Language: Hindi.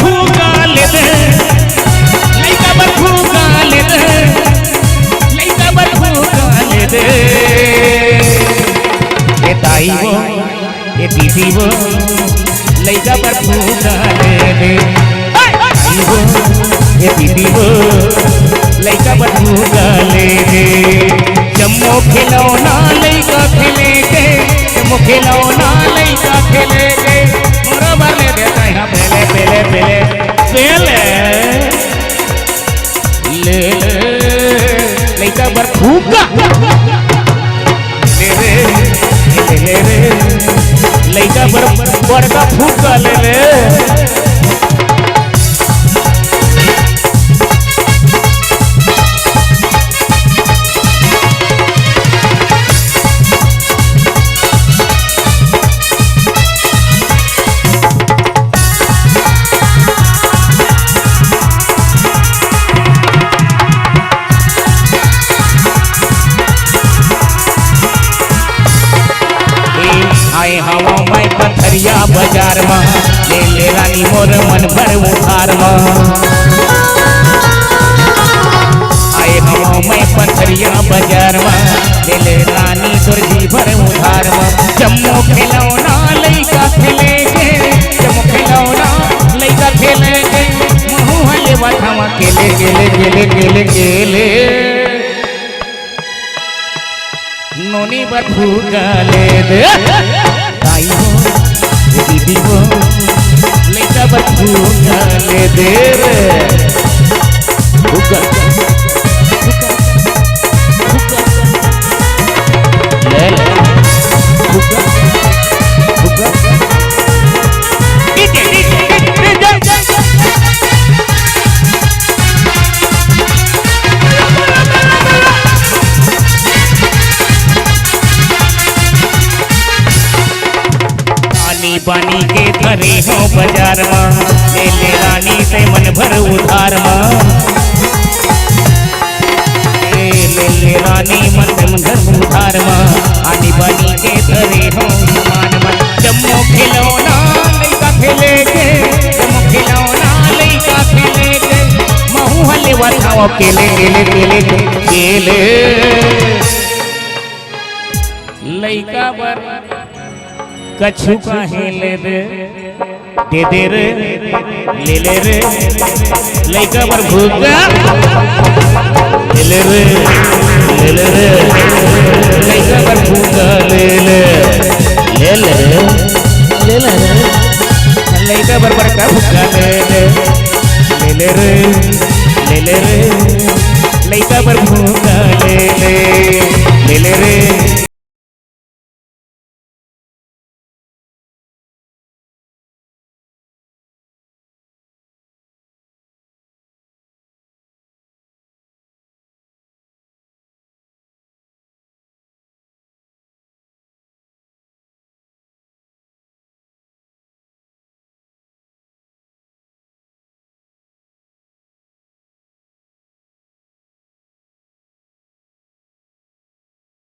फूका ले दे लइका बर फूका ले दे लइका बर फूका ले दे ए ताई वो ए दीदी वो लइका बर फूका ले दे वो ए दीदी वो लइका बर फूका ले दे जम्मो खिलौना लइका खेलेगे जम्मो खिलौना लइका खेलेगे मोरा बर ले देता है पहले पहले पहले पहले ले ले लइका बर फूका ले रे ले रे लइका बर बड़का फूका ले ले आए हवा मैं पथरिया बाजार में ले ले रानी मोर मन भर उधार में आए हवा मैं पथरिया बाजार में ले ले रानी तोर जी भर उधार में जम्मो खिलौना लइका खेलेगे जम्मो खिलौना लइका खेलेगे महू हले बाथावा केले केले केले केले केले नोनी बर फूका ले दे ताई हो दीदी हो लइका बर फूका ले दे रे फूका फूका ले ले फूका फूका डीजे पानी के धरे हो बाजार में ले ले रानी से मन भर उधार में ले ले रानी मन भर उधार में आनी पानी के धरे हो मान मन जम्मो खिलौना लइका खेलेगे जम्मो खिलौना लइका खेलेगे महू हले वाथावा केले केले केले केले लइका बर कछु काहे ले दे दे रे ले ले रे लइका बर भूका ले रे लइका बर भूका ले ले लइका बर बड़का भूका ले रे लइका बर भूका ले रे